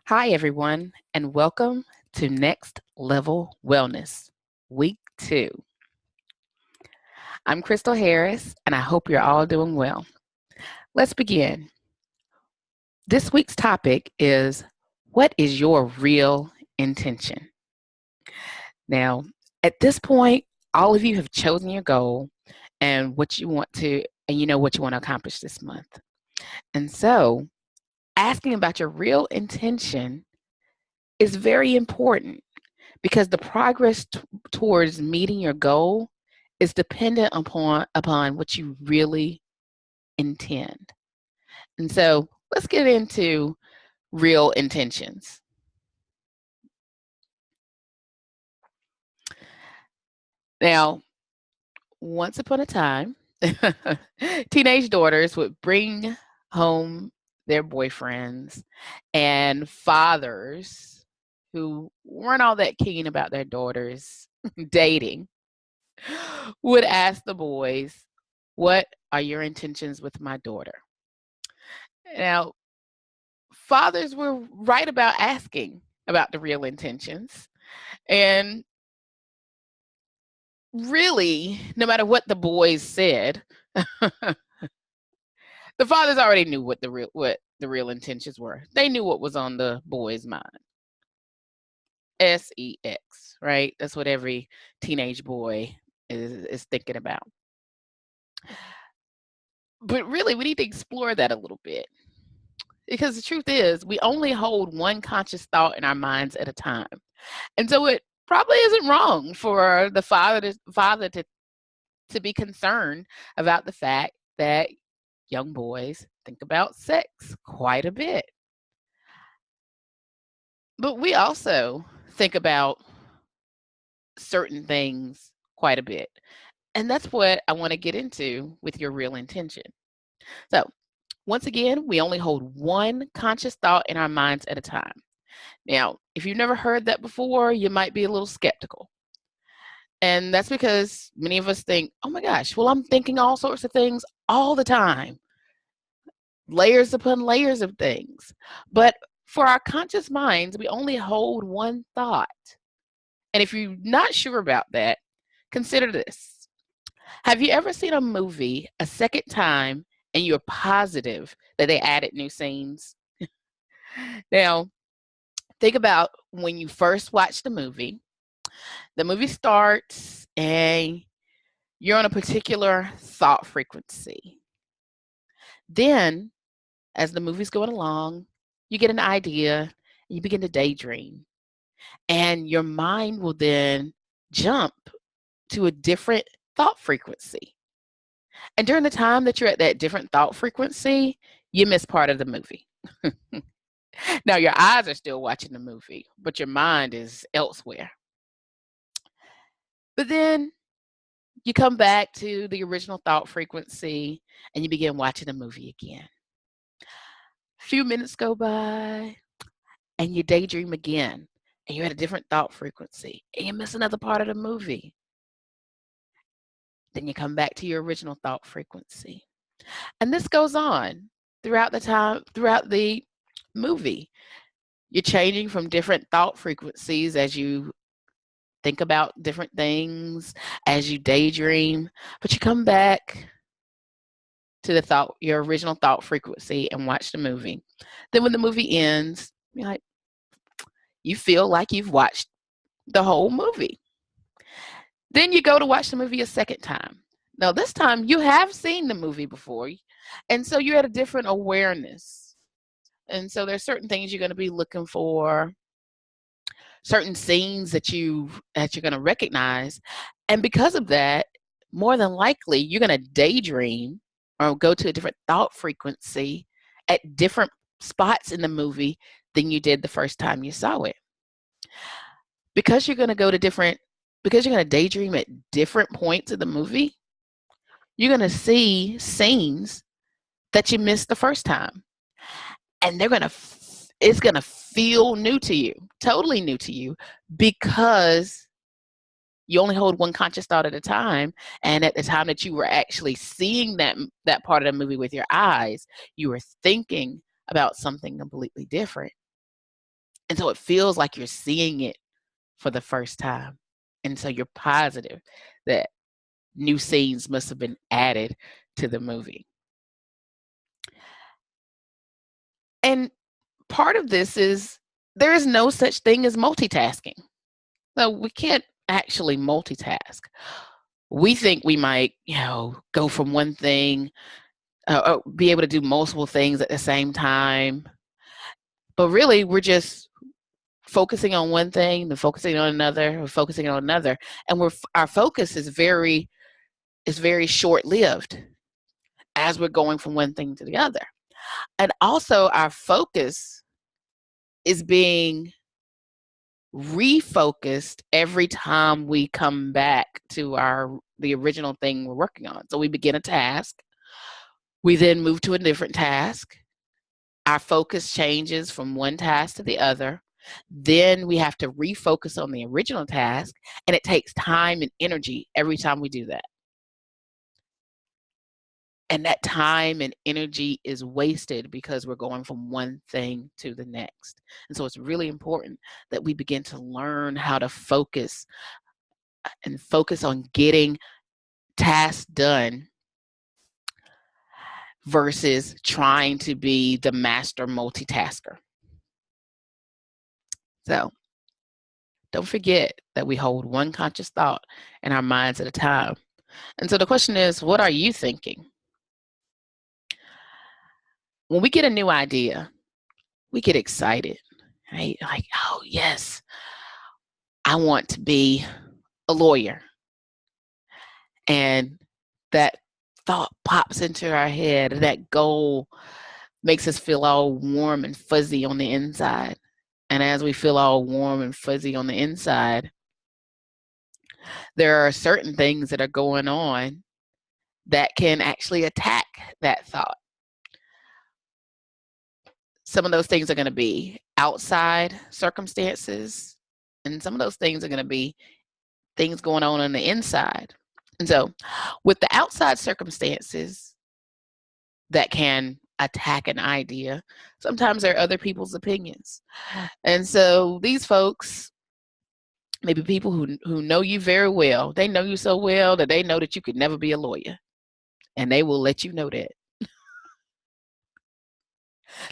Hi, everyone, and welcome to Next Level Wellness, Week 2. I'm Crystal Harris, and I hope you're all doing well. Let's begin. This week's topic is what is your real intention? Now, at this point, all of you have chosen your goal and what you want to, and you know what you want to accomplish this month. And so, asking about your real intention is very important because the progress towards meeting your goal is dependent upon what you really intend. And so let's get into real intentions. Now, once upon a time, teenage daughters would bring home their boyfriends, and fathers who weren't all that keen about their daughters dating would ask the boys, "What are your intentions with my daughter?" Now, fathers were right about asking about the real intentions. And really, no matter what the boys said, the fathers already knew what the real intentions were. They knew what was on the boys' mind. Sex, right? That's what every teenage boy is thinking about. But really, we need to explore that a little bit. Because the truth is, we only hold one conscious thought in our minds at a time. And so it probably isn't wrong for the father to be concerned about the fact that young boys think about sex quite a bit. But we also think about certain things quite a bit. And that's what I want to get into with your real intention. So, once again, we only hold one conscious thought in our minds at a time. Now, if you've never heard that before, you might be a little skeptical. And that's because many of us think, oh my gosh, well, I'm thinking all sorts of things all the time, layers upon layers of things. But for our conscious minds, we only hold one thought. And if you're not sure about that, consider this. Have you ever seen a movie a second time and you're positive that they added new scenes? Now, think about when you first watched the movie starts and you're on a particular thought frequency. Then, as the movie's going along, you get an idea, and you begin to daydream, and your mind will then jump to a different thought frequency. And during the time that you're at that different thought frequency, you miss part of the movie. Now, your eyes are still watching the movie, but your mind is elsewhere. But then you come back to the original thought frequency and you begin watching the movie again. A few minutes go by and you daydream again and you're at a different thought frequency and you miss another part of the movie. Then you come back to your original thought frequency. And this goes on throughout the movie. You're changing from different thought frequencies as you think about different things, as you daydream, but you come back to your original thought frequency and watch the movie. Then when the movie ends, you feel like you've watched the whole movie. Then you go to watch the movie a second time. Now, this time you have seen the movie before, and so you're at a different awareness. And so there's certain things you're going to be looking for, certain scenes that you're going to recognize, and because of that, more than likely you're going to daydream or go to a different thought frequency at different spots in the movie than you did the first time you saw it. Because you're going to go to different because you're going to daydream at different points of the movie, you're going to see scenes that you missed the first time. And it's going to feel new to you, totally new to you, because you only hold one conscious thought at a time. And at the time that you were actually seeing that part of the movie with your eyes, you were thinking about something completely different. And so it feels like you're seeing it for the first time. And so you're positive that new scenes must have been added to the movie. And part of this is there is no such thing as multitasking. So we can't actually multitask. We think we might, go from one thing, be able to do multiple things at the same time. But really, we're just focusing on one thing, then focusing on another, or focusing on another, and our focus is very short-lived as we're going from one thing to the other. And also, our focus is being refocused every time we come back to the original thing we're working on. So we begin a task, we then move to a different task. Our focus changes from one task to the other. Then we have to refocus on the original task, and it takes time and energy every time we do that. And that time and energy is wasted because we're going from one thing to the next. And so it's really important that we begin to learn how to focus on getting tasks done versus trying to be the master multitasker. So don't forget that we hold one conscious thought in our minds at a time. And so the question is, what are you thinking? When we get a new idea, we get excited, right? Like, oh, yes, I want to be a lawyer. And that thought pops into our head, and that goal makes us feel all warm and fuzzy on the inside. And as we feel all warm and fuzzy on the inside, there are certain things that are going on that can actually attack that thought. Some of those things are going to be outside circumstances, and some of those things are going to be things going on the inside. And so with the outside circumstances that can attack an idea, sometimes there are other people's opinions. And so these folks, maybe people who know you very well, they know you so well that they know that you could never be a lawyer. And they will let you know that.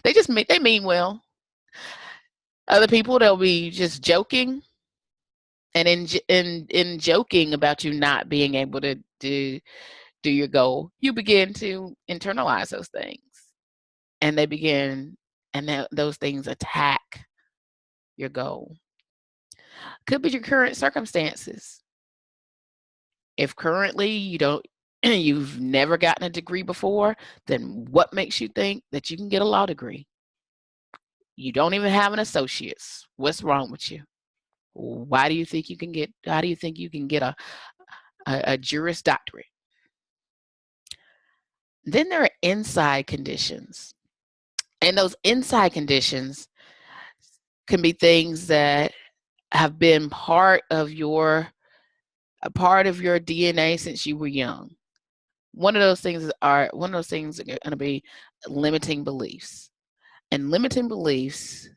They mean well. Other people, they'll be just joking. And in joking about you not being able to do your goal, you begin to internalize those things. And those things attack your goal. Could be your current circumstances. If currently you've never gotten a degree before, then what makes you think that you can get a law degree? You don't even have an associate's. What's wrong with you? How do you think you can get a Juris Doctorate? Then there are inside conditions. And those inside conditions can be things that have been part of your DNA since you were young. One of those things are going to be limiting beliefs. And limiting beliefs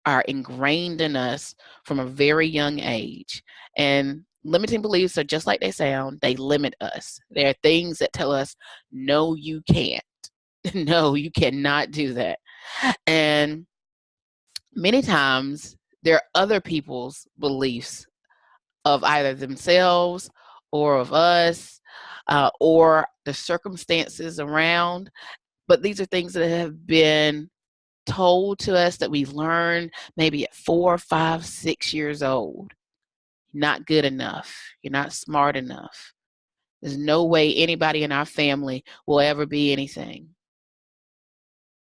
are ingrained in us from a very young age. And limiting beliefs are just like they sound. They limit us. There are things that tell us, no, you can't. No, you cannot do that. And many times there are other people's beliefs of either themselves or of us, or the circumstances around. But these are things that have been told to us, that we learned maybe at 4, 5, 6 years old. You're not good enough. You're not smart enough. There's no way anybody in our family will ever be anything.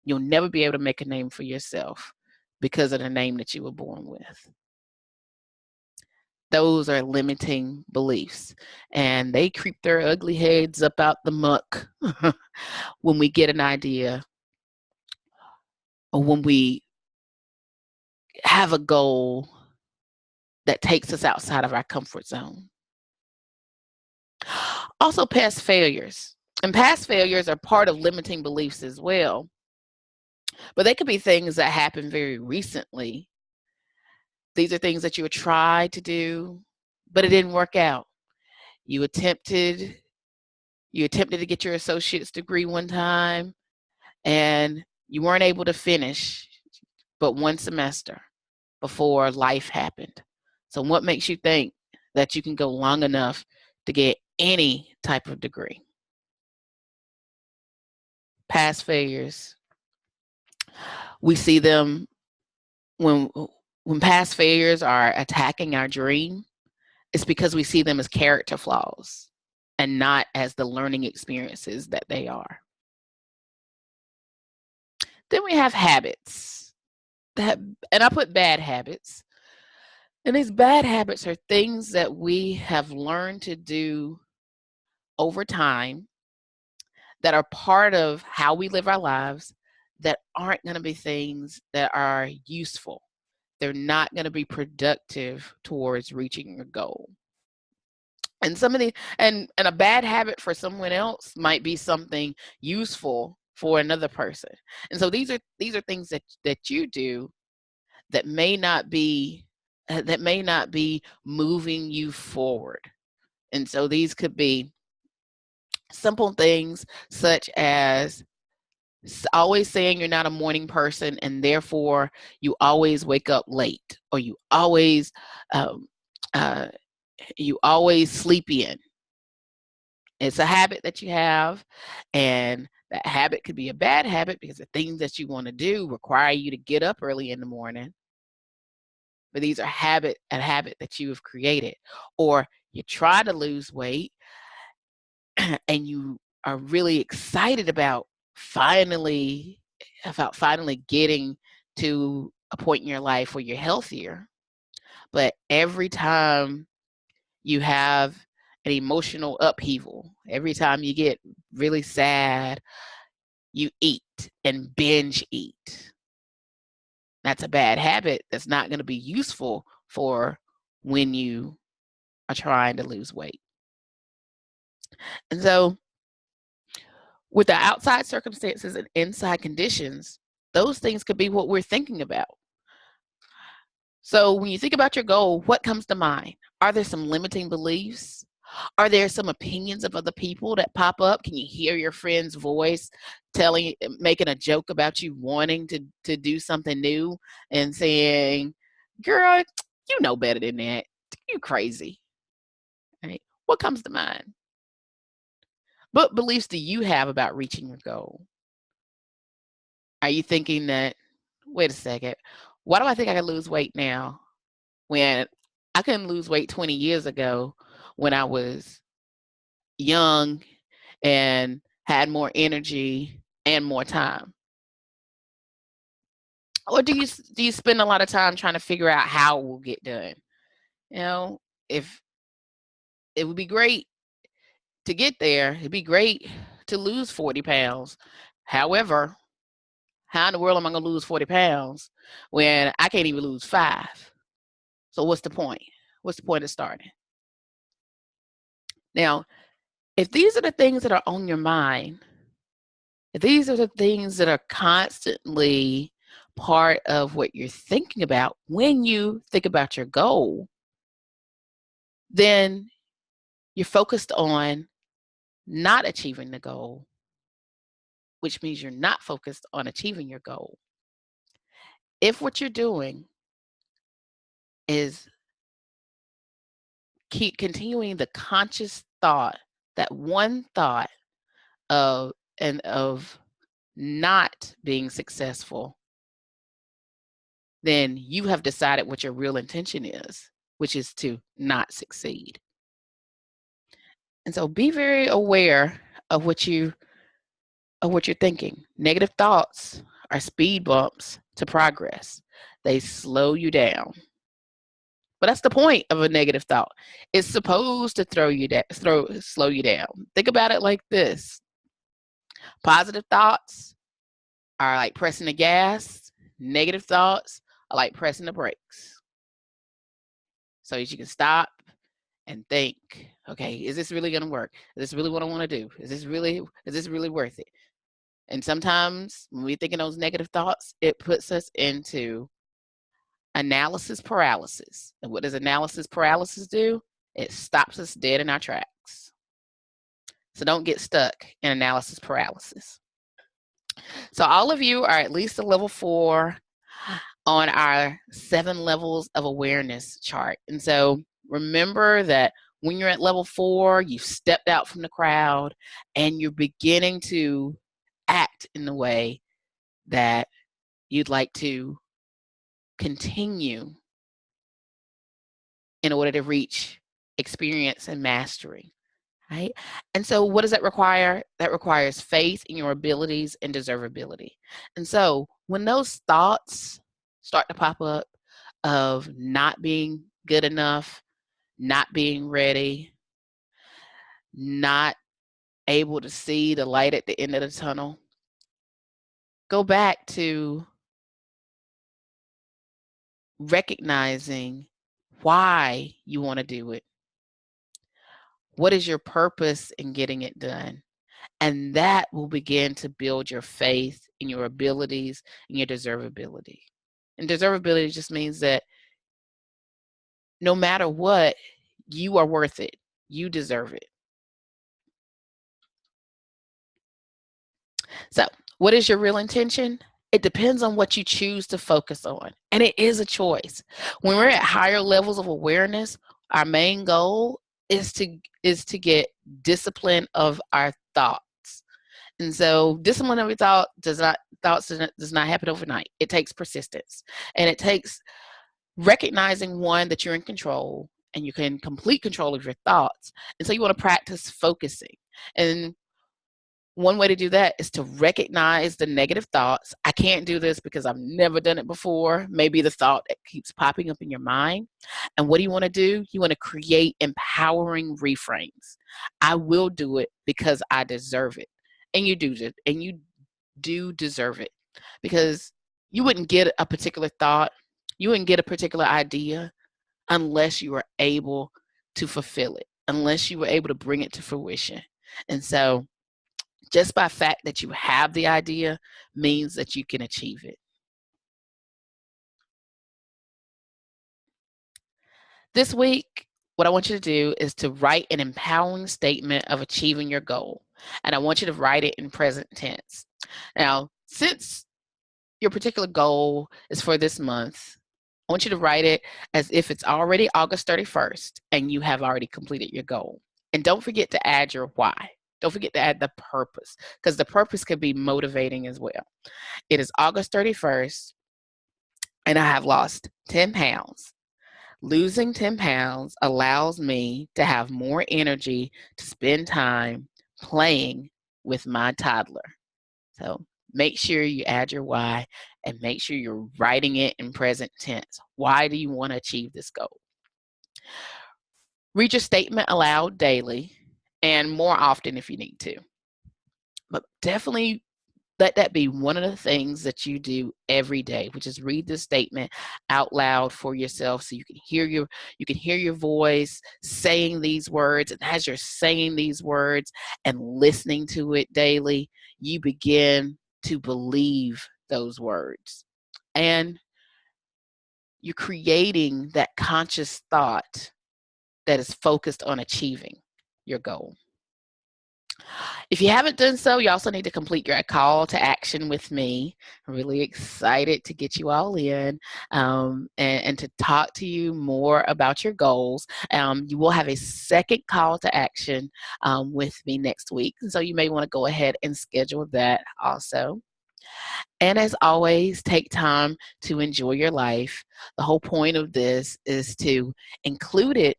You'll never be able to make a name for yourself because of the name that you were born with. Those are limiting beliefs, and they creep their ugly heads up out the muck when we get an idea, or when we have a goal that takes us outside of our comfort zone. Also, past failures. And past failures are part of limiting beliefs as well. But they could be things that happened very recently These are things that you tried to do, but it didn't work out. You attempted to get your associate's degree one time, and you weren't able to finish but one semester before life happened. So what makes you think that you can go long enough to get any type of degree? Past failures. We see them when past failures are attacking our dream. It's because we see them as character flaws and not as the learning experiences that they are. Then we have habits. And I put bad habits. And these bad habits are things that we have learned to do over time that are part of how we live our lives that aren't going to be things that are useful. They're not going to be productive towards reaching your goal. And some of the and a bad habit for someone else might be something useful for another person. And so these are things that you do that may not be moving you forward. And so these could be simple things such as always saying you're not a morning person and therefore you always wake up late, or you always sleep in. It's a habit that you have, and that habit could be a bad habit because the things that you want to do require you to get up early in the morning. But these are a habit that you have created. Or you try to lose weight and you are really excited about finally getting to a point in your life where you're healthier. But every time you have an emotional upheaval, every time you get really sad, you eat and binge eat. That's a bad habit that's not going to be useful for when you are trying to lose weight. And so with the outside circumstances and inside conditions, those things could be what we're thinking about. So when you think about your goal, what comes to mind? Are there some limiting beliefs? Are there some opinions of other people that pop up? Can you hear your friend's voice making a joke about you wanting to do something new and saying, girl, you know better than that. You crazy. Right? What comes to mind? What beliefs do you have about reaching your goal? Are you thinking that, wait a second, why do I think I can lose weight now when I couldn't lose weight 20 years ago when I was young and had more energy and more time? Or do you spend a lot of time trying to figure out how it will get done? You know, if it would be great to get there, it'd be great to lose 40 pounds. However, how in the world am I going to lose 40 pounds when I can't even lose 5? So what's the point? What's the point of starting? Now, if these are the things that are on your mind, if these are the things that are constantly part of what you're thinking about when you think about your goal, then you're focused on not achieving the goal, which means you're not focused on achieving your goal. If what you're doing is keep continuing the conscious thought, that one thought of not being successful, then you have decided what your real intention is, which is to not succeed. And so be very aware of what you're thinking. Negative thoughts are speed bumps to progress. They slow you down. But that's the point of a negative thought. It's supposed to slow you down. Think about it like this. Positive thoughts are like pressing the gas. Negative thoughts are like pressing the brakes. So as you can stop and think, okay, is this really going to work? Is this really what I want to do? Is this really worth it? And sometimes when we think of those negative thoughts, it puts us into analysis paralysis. And what does analysis paralysis do? It stops us dead in our tracks. So don't get stuck in analysis paralysis. So all of you are at least a level 4 on our 7 levels of awareness chart. And so remember that when you're at level 4, you've stepped out from the crowd and you're beginning to act in the way that you'd like to continue in order to reach experience and mastery, right? And so what does that require? That requires faith in your abilities and deservability. And so when those thoughts start to pop up of not being good enough, not being ready, not able to see the light at the end of the tunnel, go back to recognizing why you want to do it. What is your purpose in getting it done? And that will begin to build your faith in your abilities and your deservability. And deservability just means that no matter what, you are worth it. You deserve it. So, what is your real intention? It depends on what you choose to focus on. And it is a choice. When we're at higher levels of awareness, our main goal is to get discipline of our thoughts. And so discipline of your thoughts does not happen overnight. It takes persistence. And it takes recognizing, one, that you're in control and you can complete control of your thoughts. And so you want to practice focusing. And one way to do that is to recognize the negative thoughts. I can't do this because I've never done it before. Maybe the thought that keeps popping up in your mind. And what do you want to do? You want to create empowering reframes. I will do it because I deserve it. And you do deserve it, because you wouldn't get a particular thought, you wouldn't get a particular idea unless you were able to fulfill it, unless you were able to bring it to fruition. And so just by fact that you have the idea means that you can achieve it. This week, what I want you to do is to write an empowering statement of achieving your goal. And I want you to write it in present tense. Now, since your particular goal is for this month, I want you to write it as if it's already August 31st and you have already completed your goal. And don't forget to add your why. Don't forget to add the purpose, because the purpose could be motivating as well. It is August 31st and I have lost 10 pounds. Losing 10 pounds allows me to have more energy to spend time playing with my toddler. So make sure you add your why and make sure you're writing it in present tense. Why do you want to achieve this goal? Read your statement aloud daily and more often if you need to. But definitely let that be one of the things that you do every day, which is read this statement out loud for yourself so you can hear your voice saying these words. And as you're saying these words and listening to it daily, you begin to believe those words. And you're creating that conscious thought that is focused on achieving your goal. If you haven't done so, you also need to complete your call to action with me. I'm really excited to get you all in and to talk to you more about your goals. You will have a second call to action with me next week. So you may want to go ahead and schedule that also. And as always, take time to enjoy your life. The whole point of this is to include it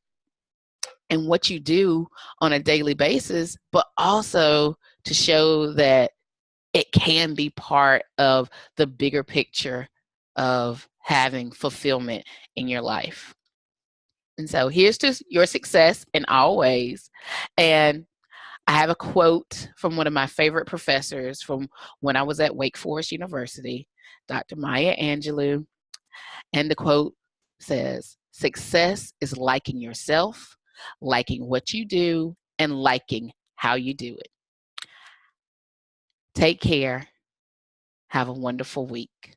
in what you do on a daily basis, but also to show that it can be part of the bigger picture of having fulfillment in your life. And so here's to your success in all ways. And I have a quote from one of my favorite professors from when I was at Wake Forest University, Dr. Maya Angelou. And the quote says, "Success is liking yourself, liking what you do, and liking how you do it." Take care. Have a wonderful week.